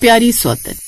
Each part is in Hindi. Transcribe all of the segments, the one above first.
प्यारी सौतन।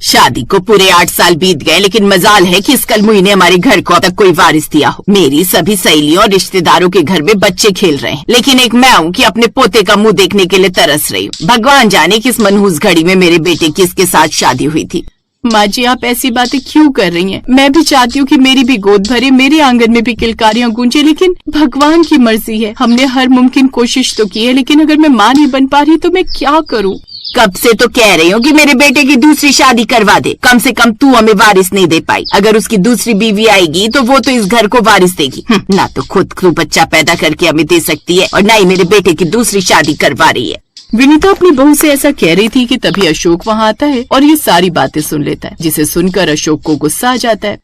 शादी को पूरे 8 साल बीत गए, लेकिन मजाल है कि इस कलमुई ने हमारे घर को अब तक कोई वारिस दिया हो। मेरी सभी सहेलियों और रिश्तेदारों के घर में बच्चे खेल रहे हैं, लेकिन एक मैं हूँ कि अपने पोते का मुंह देखने के लिए तरस रही हूँ। भगवान जाने कि इस मनहूस घड़ी में मेरे बेटे की इसके साथ शादी हुई थी। माँ जी, आप ऐसी बातें क्यों कर रही हैं? मैं भी चाहती हूँ कि मेरी भी गोद भरे, मेरे आंगन में भी किलकारियाँ गूंजे, लेकिन भगवान की मर्जी है। हमने हर मुमकिन कोशिश तो की है, लेकिन अगर मैं माँ नहीं बन पा रही तो मैं क्या करूँ? कब से तो कह रही हूँ कि मेरे बेटे की दूसरी शादी करवा दे। कम से कम तू हमें वारिस नहीं दे पाई। अगर उसकी दूसरी बीवी आएगी तो वो तो इस घर को वारिस देगी। ना तो खुद को बच्चा पैदा करके हमें दे सकती है और ना ही मेरे बेटे की दूसरी शादी करवा रही है। विनीता अपनी बहू से ऐसा कह रही थी कि तभी अशोक वहाँ आता है और ये सारी बातें सुन लेता है, जिसे सुनकर अशोक को गुस्सा आ जाता है।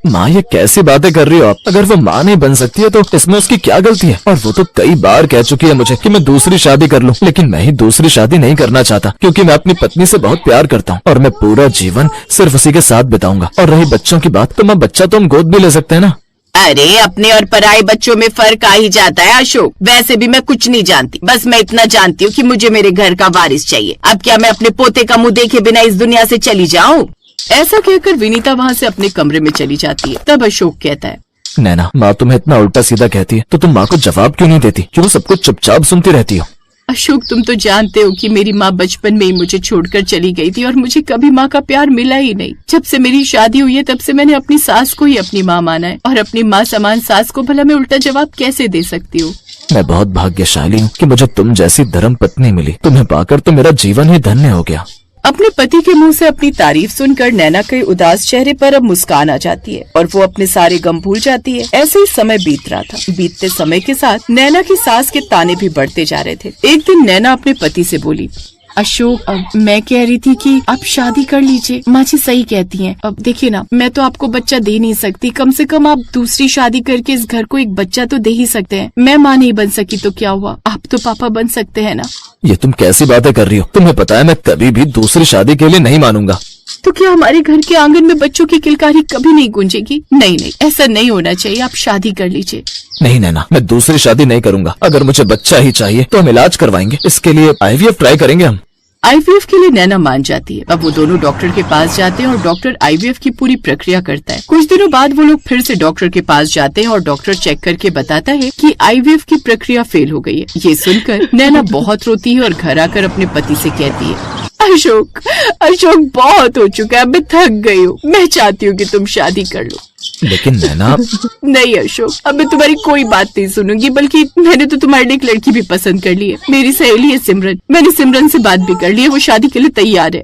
माँ, ये कैसी बातें कर रही हो आप? अगर वो माँ नहीं बन सकती है तो इसमें उसकी क्या गलती है? और वो तो कई बार कह चुकी है मुझे कि मैं दूसरी शादी कर लूं, लेकिन मैं ही दूसरी शादी नहीं करना चाहता, क्योंकि मैं अपनी पत्नी से बहुत प्यार करता हूँ और मैं पूरा जीवन सिर्फ उसी के साथ बिताऊंगा। और रही बच्चों की बात, तो माँ, बच्चा तो हम गोद भी ले सकते हैं ना। अरे, अपने और पराये बच्चों में फर्क आ ही जाता है अशोक। वैसे भी मैं कुछ नहीं जानती, बस मैं इतना जानती हूँ कि मुझे मेरे घर का वारिस चाहिए। अब क्या मैं अपने पोते का मुंह देखे बिना इस दुनिया से चली जाऊँ? ऐसा कहकर विनीता वहाँ से अपने कमरे में चली जाती है। तब अशोक कहता है, नैना, माँ तुम्हें इतना उल्टा सीधा कहती है तो तुम माँ को जवाब क्यों नहीं देती? क्यों सब कुछ चुपचाप सुनती रहती हो? अशोक, तुम तो जानते हो कि मेरी माँ बचपन में ही मुझे छोड़कर चली गई थी और मुझे कभी माँ का प्यार मिला ही नहीं। जब से मेरी शादी हुई है तब से मैंने अपनी सास को ही अपनी माँ माना है, और अपनी माँ समान सास को भला मैं उल्टा जवाब कैसे दे सकती हूँ? मैं बहुत भाग्यशाली हूँ कि मुझे तुम जैसी धर्म पत्नी मिली। तुम्हें पाकर तो मेरा जीवन ही धन्य हो गया। अपने पति के मुंह से अपनी तारीफ सुनकर नैना के उदास चेहरे पर अब मुस्कान आ जाती है और वो अपने सारे गम भूल जाती है। ऐसे ही समय बीत रहा था। बीतते समय के साथ नैना की सास के ताने भी बढ़ते जा रहे थे। एक दिन नैना अपने पति से बोली, अशोक, अब मैं कह रही थी कि आप शादी कर लीजिए। माँ जी सही कहती हैं। अब देखिए ना, मैं तो आपको बच्चा दे नहीं सकती, कम से कम आप दूसरी शादी करके इस घर को एक बच्चा तो दे ही सकते हैं। मैं माँ नहीं बन सकी तो क्या हुआ, आप तो पापा बन सकते हैं ना। ये तुम कैसी बातें कर रही हो? तुम्हें पता है मैं कभी भी दूसरी शादी के लिए नहीं मानूंगा। तो क्या हमारे घर के आंगन में बच्चों की किलकारी कभी नहीं गूंजेगी? नहीं नहीं, ऐसा नहीं होना चाहिए। आप शादी कर लीजिए। नहीं नैना, मैं दूसरी शादी नहीं करूंगा। अगर मुझे बच्चा ही चाहिए तो हम इलाज करवाएंगे। इसके लिए IVF ट्राई करेंगे हम। IVF के लिए नैना मान जाती है। अब वो दोनों डॉक्टर के पास जाते हैं और डॉक्टर IVF की पूरी प्रक्रिया करता है। कुछ दिनों बाद वो लोग फिर से डॉक्टर के पास जाते हैं और डॉक्टर चेक करके बताता है कि IVF की प्रक्रिया फेल हो गई है। ये सुनकर नैना बहुत रोती है और घर आकर अपने पति से कहती है, अशोक, बहुत हो चुका है, मैं थक गई हूँ। मैं चाहती हूँ कि तुम शादी कर लो। लेकिन नैना। नहीं अशोक, अब मैं तुम्हारी कोई बात नहीं सुनूंगी, बल्कि मैंने तो तुम्हारे लिए एक लड़की भी पसंद कर ली है। मेरी सहेली है सिमरन। मैंने सिमरन से बात भी कर ली है, वो शादी के लिए तैयार है।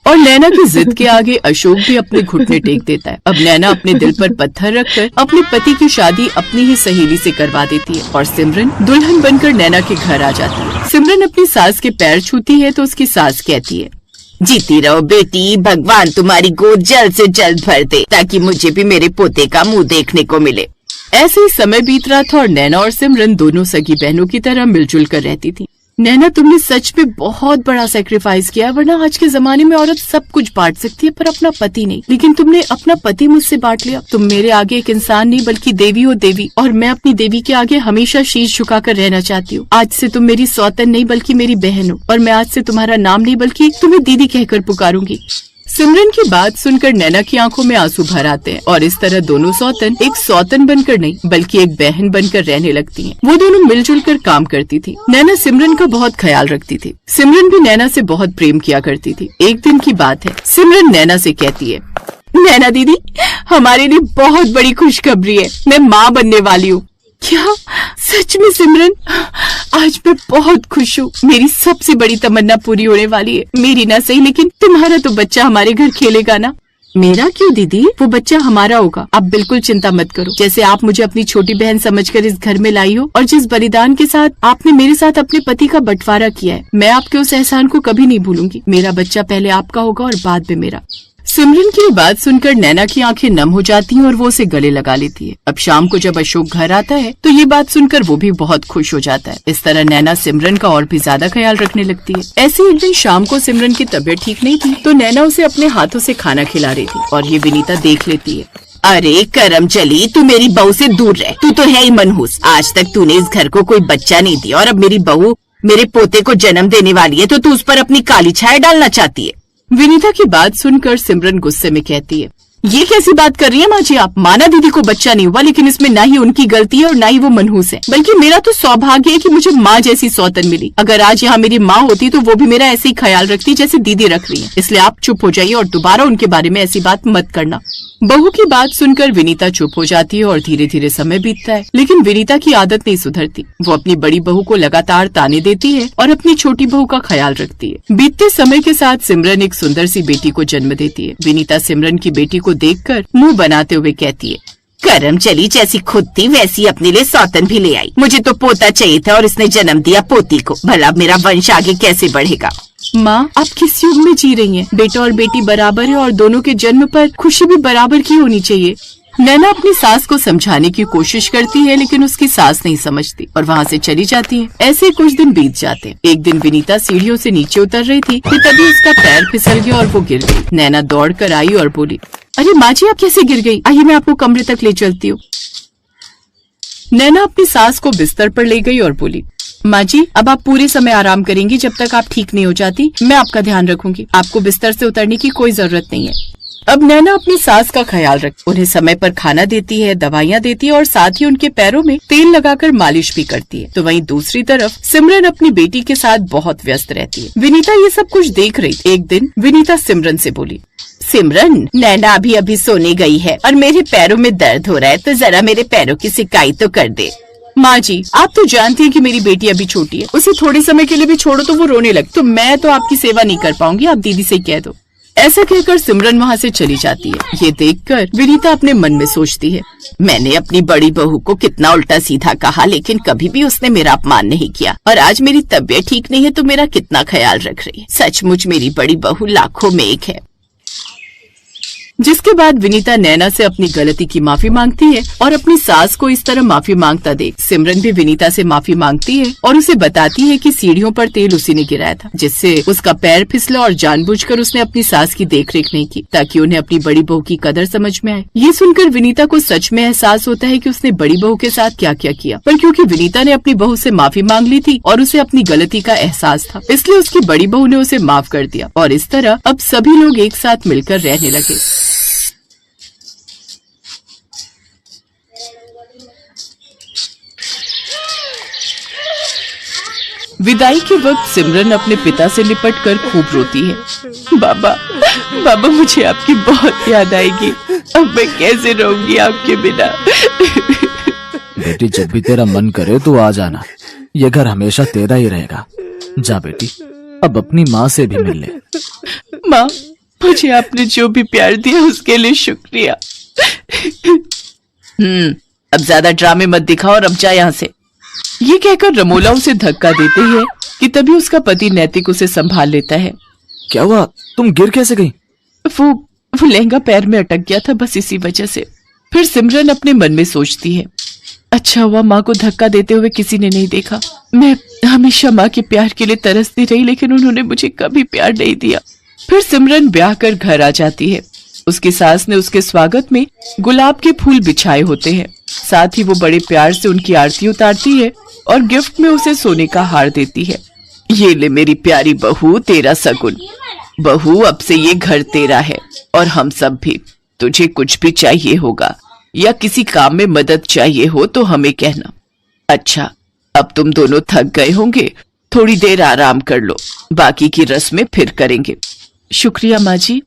और नैना की जिद के आगे अशोक भी अपने घुटने टेक देता है। अब नैना अपने दिल पर पत्थर रखकर अपने पति की शादी अपनी ही सहेली से करवा देती है और सिमरन दुल्हन बनकर नैना के घर आ जाती है। सिमरन अपनी सास के पैर छूती है तो उसकी सास कहती है, जीती रहो बेटी, भगवान तुम्हारी गोद जल्द से जल्द भर दे ताकि मुझे भी मेरे पोते का मुंह देखने को मिले। ऐसे ही समय बीत रहा था और नैना और सिमरन दोनों सगी बहनों की तरह मिलजुल कर रहती थी। नैना, तुमने सच में बहुत बड़ा सैक्रिफाइस किया, वरना आज के जमाने में औरत सब कुछ बांट सकती है पर अपना पति नहीं। लेकिन तुमने अपना पति मुझसे बांट लिया। तुम मेरे आगे एक इंसान नहीं बल्कि देवी हो देवी, और मैं अपनी देवी के आगे हमेशा शीश झुकाकर रहना चाहती हूँ। आज से तुम मेरी सौतन नहीं बल्कि मेरी बहन हो, और मैं आज से तुम्हारा नाम नहीं बल्कि तुम्हें दीदी कहकर पुकारूंगी। सिमरन की बात सुनकर नैना की आंखों में आंसू भर आते हैं और इस तरह दोनों सौतन एक सौतन बनकर नहीं बल्कि एक बहन बनकर रहने लगती हैं। वो दोनों मिलजुल कर काम करती थी। नैना सिमरन का बहुत ख्याल रखती थी। सिमरन भी नैना से बहुत प्रेम किया करती थी। एक दिन की बात है, सिमरन नैना से कहती है, नैना दीदी, हमारे लिए बहुत बड़ी खुशखबरी है, मैं माँ बनने वाली हूँ। क्या सच में सिमरन? आज मैं बहुत खुश हूँ। मेरी सबसे बड़ी तमन्ना पूरी होने वाली है। मेरी ना सही, लेकिन तुम्हारा तो बच्चा हमारे घर खेलेगा ना। मेरा क्यों दीदी, वो बच्चा हमारा होगा। आप बिल्कुल चिंता मत करो। जैसे आप मुझे अपनी छोटी बहन समझकर इस घर में लाई हो और जिस बलिदान के साथ आपने मेरे साथ अपने पति का बंटवारा किया है, मैं आपके उस एहसान को कभी नहीं भूलूंगी। मेरा बच्चा पहले आपका होगा और बाद में मेरा। सिमरन की बात सुनकर नैना की आंखें नम हो जाती हैं और वो उसे गले लगा लेती है। अब शाम को जब अशोक घर आता है तो ये बात सुनकर वो भी बहुत खुश हो जाता है। इस तरह नैना सिमरन का और भी ज्यादा ख्याल रखने लगती है। ऐसे एक दिन शाम को सिमरन की तबीयत ठीक नहीं थी तो नैना उसे अपने हाथों से खाना खिला रही थी और ये विनीता देख लेती है। अरे करम चली, तू मेरी बहू से दूर रह। तू तो है ही मनहूस। आज तक तूने इस घर को कोई बच्चा नहीं दिया और अब मेरी बहू मेरे पोते को जन्म देने वाली है तो तू उस पर अपनी काली छाया डालना चाहती है। विनीता की बात सुनकर सिमरन गुस्से में कहती है, ये कैसी बात कर रही है माँ जी आप? माना दीदी को बच्चा नहीं हुआ, लेकिन इसमें ना ही उनकी गलती है और ना ही वो मनहूस है, बल्कि मेरा तो सौभाग्य है कि मुझे माँ जैसी सौतन मिली। अगर आज यहाँ मेरी माँ होती तो वो भी मेरा ऐसे ही ख्याल रखती जैसे दीदी रख रही है। इसलिए आप चुप हो जाइए और दोबारा उनके बारे में ऐसी बात मत करना। बहू की बात सुनकर विनीता चुप हो जाती है और धीरे धीरे समय बीतता है, लेकिन विनीता की आदत नहीं सुधरती। वो अपनी बड़ी बहू को लगातार ताने देती है और अपनी छोटी बहू का ख्याल रखती है। बीतते समय के साथ सिमरन एक सुंदर सी बेटी को जन्म देती है। विनीता सिमरन की बेटी को देखकर मुंह बनाते हुए कहती है, करम चली जैसी खुद थी वैसी अपने लिए सौतन भी ले आई। मुझे तो पोता चाहिए था और इसने जन्म दिया पोती को। भला मेरा वंश आगे कैसे बढ़ेगा? माँ आप किस युग में जी रही हैं? बेटा और बेटी बराबर है और दोनों के जन्म पर खुशी भी बराबर की होनी चाहिए। नैना अपनी सास को समझाने की कोशिश करती है, लेकिन उसकी सास नहीं समझती और वहाँ से चली जाती है। ऐसे कुछ दिन बीत जाते हैं। एक दिन विनीता सीढ़ियों से नीचे उतर रही थी कि तभी उसका पैर फिसल गया और वो गिर गई। नैना दौड़ कर आई और बोली, अरे माँ जी आप कैसे गिर गई? आइए मैं आपको कमरे तक ले चलती हूँ। नैना अपनी सास को बिस्तर पर ले गई और बोली, माँ जी अब आप पूरे समय आराम करेंगी। जब तक आप ठीक नहीं हो जाती मैं आपका ध्यान रखूंगी। आपको बिस्तर से उतरने की कोई जरूरत नहीं है। अब नैना अपनी सास का ख्याल रख उन्हें समय पर खाना देती है, दवाइयाँ देती है और साथ ही उनके पैरों में तेल लगाकर मालिश भी करती है। तो वहीं दूसरी तरफ सिमरन अपनी बेटी के साथ बहुत व्यस्त रहती है। विनीता ये सब कुछ देख रही थी। एक दिन विनीता सिमरन से बोली, सिमरन नैना अभी अभी सोने गई है और मेरे पैरों में दर्द हो रहा है, तो जरा मेरे पैरों की सिकाई तो कर दे। माँ जी आप तो जानती हैं कि मेरी बेटी अभी छोटी है, उसे थोड़े समय के लिए भी छोड़ो तो वो रोने लगे, तो मैं तो आपकी सेवा नहीं कर पाऊंगी, आप दीदी से कह दो। ऐसा कहकर सिमरन वहाँ से चली जाती है। ये देखकर विनीता अपने मन में सोचती है, मैंने अपनी बड़ी बहू को कितना उल्टा सीधा कहा, लेकिन कभी भी उसने मेरा अपमान नहीं किया। और आज मेरी तबीयत ठीक नहीं है तो मेरा कितना ख्याल रख रही है। सचमुच मेरी बड़ी बहू लाखों में एक है। जिसके बाद विनीता नैना से अपनी गलती की माफी मांगती है और अपनी सास को इस तरह माफी मांगता देख सिमरन भी विनीता से माफी मांगती है और उसे बताती है कि सीढ़ियों पर तेल उसी ने गिराया था, जिससे उसका पैर फिसला और जानबूझकर उसने अपनी सास की देखरेख नहीं की ताकि उन्हें अपनी बड़ी बहू की कदर समझ में आए। ये सुनकर विनीता को सच में एहसास होता है कि उसने बड़ी बहू के साथ क्या क्या किया, पर क्योंकि विनीता ने अपनी बहू से माफी मांग ली थी और उसे अपनी गलती का एहसास था, इसलिए उसकी बड़ी बहू ने उसे माफ कर दिया और इस तरह अब सभी लोग एक साथ मिलकर रहने लगे। विदाई के वक्त सिमरन अपने पिता से लिपटकर खूब रोती है। बाबा मुझे आपकी बहुत याद आएगी, अब मैं कैसे रहूंगी आपके बिना। बेटी जब भी तेरा मन करे तो आ जाना, ये घर हमेशा तेरा ही रहेगा। जा बेटी अब अपनी माँ से भी मिल ले। माँ मुझे आपने जो भी प्यार दिया उसके लिए शुक्रिया। अब ज्यादा ड्रामे मत दिखाओ और अब जा यहाँ से। ये कहकर रमोला उसे धक्का देते है कि तभी उसका पति नैतिक उसे संभाल लेता है। क्या हुआ, तुम गिर कैसे गई? वो लहंगा पैर में अटक गया था, बस इसी वजह से। फिर सिमरन अपने मन में सोचती है, अच्छा हुआ माँ को धक्का देते हुए किसी ने नहीं देखा। मैं हमेशा माँ के प्यार के लिए तरसती रही, लेकिन उन्होंने मुझे कभी प्यार नहीं दिया। फिर सिमरन ब्याह कर घर आ जाती है। उसकी सास ने उसके स्वागत में गुलाब के फूल बिछाए होते हैं। साथ ही वो बड़े प्यार से उनकी आरती उतारती है और गिफ्ट में उसे सोने का हार देती है। ये ले मेरी प्यारी बहू, तेरा सगुन। बहू अब से ये घर तेरा है और हम सब भी। तुझे कुछ भी चाहिए होगा या किसी काम में मदद चाहिए हो तो हमें कहना। अच्छा अब तुम दोनों थक गए होंगे, थोड़ी देर आराम कर लो, बाकी की रस्में फिर करेंगे। शुक्रिया माँ जी।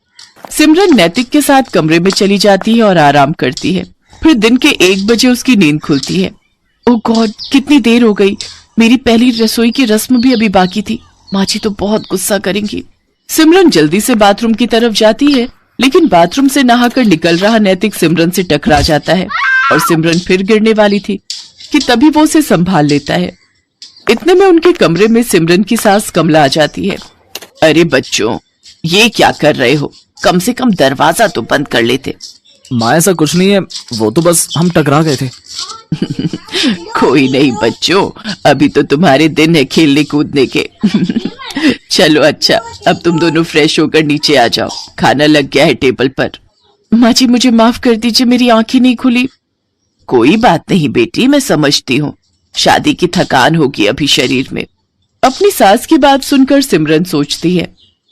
सिमरन नैतिक के साथ कमरे में चली जाती है और आराम करती है। फिर दिन के 1 बजे उसकी नींद खुलती है। ओह गॉड कितनी देर हो गई, मेरी पहली रसोई की रस्म भी अभी बाकी थी। माँ जी तो बहुत गुस्सा करेंगी। सिमरन जल्दी से बाथरूम की तरफ जाती है, लेकिन बाथरूम से नहाकर निकल रहा नैतिक सिमरन से टकरा जाता है और सिमरन फिर गिरने वाली थी कि तभी वो उसे संभाल लेता है। इतने में उनके कमरे में सिमरन की सास कमला आ जाती है। अरे बच्चों ये क्या कर रहे हो, कम से कम दरवाजा तो बंद कर लेते। माँ ऐसा कुछ नहीं है, वो तो बस हम टकरा गए थे। कोई नहीं बच्चों, अभी तो तुम्हारे दिन है खेलने कूदने के। चलो अच्छा अब तुम दोनों फ्रेश होकर नीचे आ जाओ, खाना लग गया है टेबल पर। माँ जी मुझे माफ कर दीजिए, मेरी आंखें नहीं खुली। कोई बात नहीं बेटी, मैं समझती हूँ, शादी की थकान होगी अभी शरीर में। अपनी सास की बात सुनकर सिमरन सोचती है,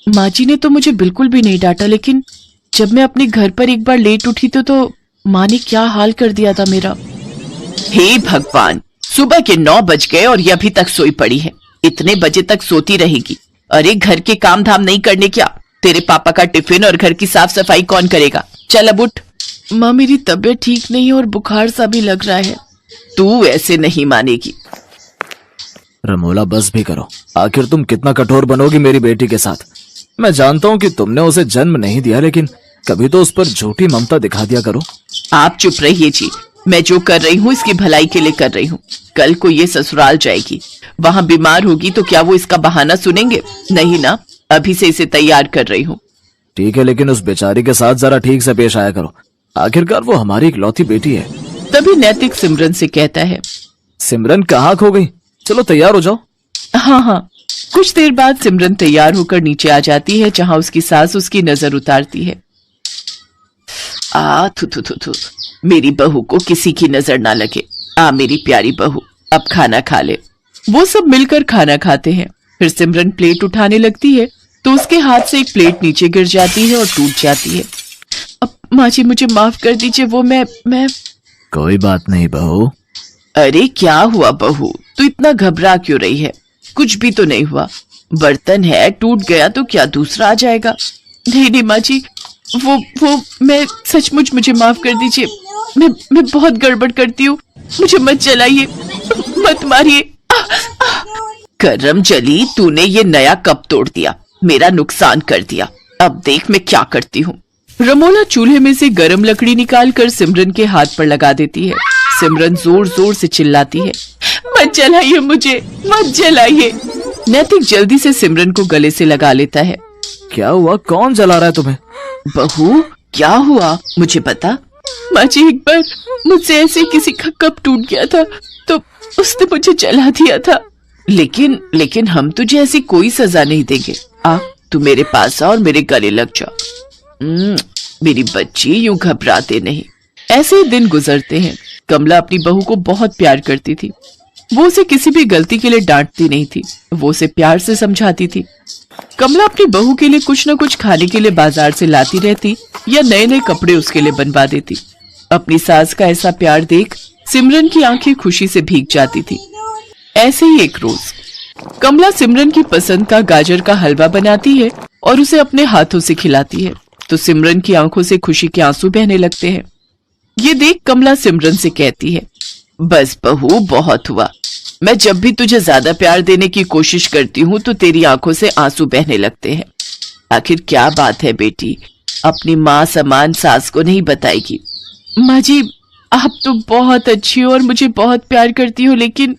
माँ जी ने तो मुझे बिल्कुल भी नहीं डांटा, लेकिन जब मैं अपने घर पर एक बार लेट उठी तो माँ ने क्या हाल कर दिया था मेरा। हे भगवान, सुबह के 9 बज गए और ये अभी तक सोई पड़ी है। इतने बजे तक सोती रहेगी? अरे घर के काम धाम नहीं करने क्या? तेरे पापा का टिफिन और घर की साफ सफाई कौन करेगा? चल अब उठ। माँ मेरी तबीयत ठीक नहीं है और बुखार सा भी लग रहा है। तू ऐसे नहीं मानेगी। रमोला बस भी करो, आखिर तुम कितना कठोर बनोगी मेरी बेटी के साथ। मैं जानता हूँ कि तुमने उसे जन्म नहीं दिया, लेकिन कभी तो उस पर झूठी ममता दिखा दिया करो। आप चुप रहिए जी, मैं जो कर रही हूँ इसकी भलाई के लिए कर रही हूँ। कल को ये ससुराल जाएगी, वहाँ बीमार होगी तो क्या वो इसका बहाना सुनेंगे? नहीं ना, अभी से इसे तैयार कर रही हूँ। ठीक है, लेकिन उस बेचारी के साथ जरा ठीक से पेश आया करो, आखिरकार वो हमारी इकलौती बेटी है। तभी नैतिक सिमरन से कहता है, सिमरन कहाँ खो गई? चलो तैयार हो जाओ। हाँ हाँ। कुछ देर बाद सिमरन तैयार होकर नीचे आ जाती है, जहाँ उसकी सास उसकी नजर उतारती है। थू थू थू थू, मेरी बहू को किसी की नजर ना लगे। मेरी प्यारी बहू, अब खाना खा ले। वो सब मिलकर खाना खाते हैं। फिर सिमरन प्लेट उठाने लगती है तो उसके हाथ से एक प्लेट नीचे गिर जाती है और टूट जाती है। अब माँ जी मुझे माफ कर दीजिए, वो मैं कोई बात नहीं बहू। अरे क्या हुआ बहू, तू इतना घबरा क्यों रही है? कुछ भी तो नहीं हुआ, बर्तन है, टूट गया तो क्या दूसरा आ जाएगा। नहीं नहीं माँ जी, वो मैं सचमुच, मुझे माफ कर दीजिए। मैं बहुत गड़बड़ करती हूँ, मुझे मत जलाइए, मत मारिए। करम जली, तूने ये नया कप तोड़ दिया, मेरा नुकसान कर दिया। अब देख मैं क्या करती हूँ। रमोला चूल्हे में से गरम लकड़ी निकालकर सिमरन के हाथ पर लगा देती है। सिमरन जोर जोर से चिल्लाती है, मत जलाइए मुझे, मत जलाइए। नैतिक जल्दी से सिमरन को गले से लगा लेता है। क्या हुआ? कौन जला रहा है तुम्हें? बहू क्या हुआ मुझे बता। माँ जी एक बार मुझसे ऐसे किसी का कप टूट गया था तो उसने मुझे जला दिया था। लेकिन हम तुझे ऐसी कोई सजा नहीं देंगे। तू मेरे पास आ और मेरे गले लग जा। मेरी बच्ची, यूं घबराते नहीं। ऐसे ही दिन गुजरते हैं। कमला अपनी बहू को बहुत प्यार करती थी। वो उसे किसी भी गलती के लिए डांटती नहीं थी, वो उसे प्यार से समझाती थी। कमला अपनी बहू के लिए कुछ न कुछ खाने के लिए बाजार से लाती रहती या नए नए कपड़े उसके लिए बनवा देती। अपनी सास का ऐसा प्यार देख सिमरन की आंखें खुशी से भीग जाती थी। ऐसे ही एक रोज कमला सिमरन की पसंद का गाजर का हलवा बनाती है और उसे अपने हाथों से खिलाती है, तो सिमरन की आंखों से खुशी के आंसू बहने लगते हैं। ये देख कमला सिमरन से कहती है, बस बहू बहुत हुआ। मैं जब भी तुझे ज्यादा प्यार देने की कोशिश करती हूँ तो तेरी आंखों से आंसू बहने लगते हैं। आखिर क्या बात है बेटी, अपनी माँ समान सास को नहीं बताएगी? माँ जी आप तो बहुत अच्छी हो और मुझे बहुत प्यार करती हो, लेकिन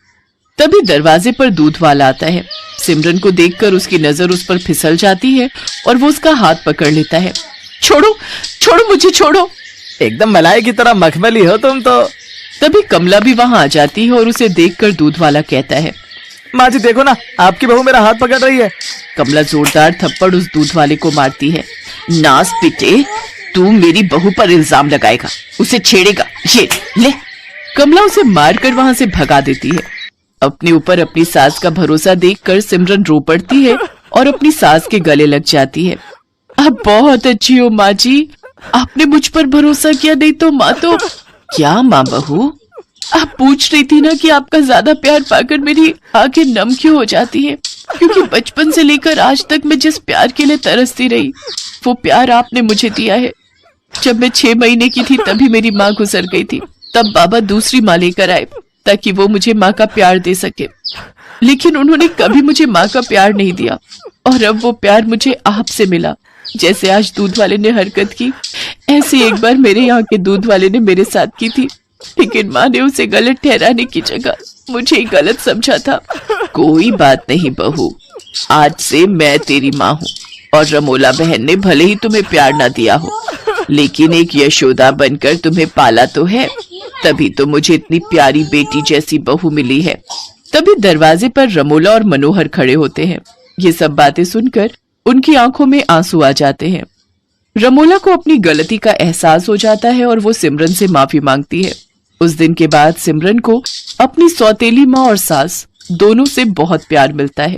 तभी दरवाजे पर दूध वाला आता है। सिमरन को देखकर उसकी नजर उस पर फिसल जाती है और वो उसका हाथ पकड़ लेता है। छोड़ो छोड़ो मुझे, छोड़ो। एकदम मलाई की तरह मखमली हो तुम तो। तभी कमला भी वहां आ जाती है और उसे देखकर दूध वाला कहता है, माँ जी देखो ना, आपकी बहू मेरा हाथ पकड़ रही है। कमला जोरदार थप्पड़ उस दूध वाले को मारती है। नास पिटे, तू मेरी बहू पर इल्जाम लगाएगा, उसे छेड़ेगा, ये ले। कमला उसे मारकर वहां से भगा देती है। अपने ऊपर अपनी सास का भरोसा देखकर सिमरन रो पड़ती है और अपनी सास के गले लग जाती है। आप बहुत अच्छी हो माँ जी, आपने मुझ पर भरोसा किया, नहीं तो माँ तो। क्या माँ बहू? आप पूछ रही थी ना कि आपका ज्यादा प्यार पाकर मेरी आंखें नम क्यों हो जाती है, क्योंकि बचपन से लेकर आज तक मैं जिस प्यार के लिए तरसती रही वो प्यार आपने मुझे दिया है। जब मैं 6 महीने की थी तभी मेरी माँ गुजर गई थी, तब बाबा दूसरी माँ लेकर आए ताकि वो मुझे माँ का प्यार दे सके, लेकिन उन्होंने कभी मुझे माँ का प्यार नहीं दिया और अब वो प्यार मुझे आपसे मिला। जैसे आज दूध वाले ने हरकत की, ऐसे एक बार मेरे यहाँ के दूध वाले ने मेरे साथ की थी, लेकिन माँ ने उसे गलत ठहराने की जगह मुझे ही गलत समझा था। कोई बात नहीं बहू, आज से मैं तेरी माँ हूँ और रमोला बहन ने भले ही तुम्हें प्यार ना दिया हो, लेकिन एक यशोदा बनकर तुम्हें पाला तो है, तभी तो मुझे इतनी प्यारी बेटी जैसी बहू मिली है। तभी दरवाजे पर रमोला और मनोहर खड़े होते हैं। ये सब बातें सुनकर उनकी आंखों में आंसू आ जाते हैं। रमोला को अपनी गलती का एहसास हो जाता है और वो सिमरन से माफी मांगती है। उस दिन के बाद सिमरन को अपनी सौतेली माँ और सास दोनों से बहुत प्यार मिलता है।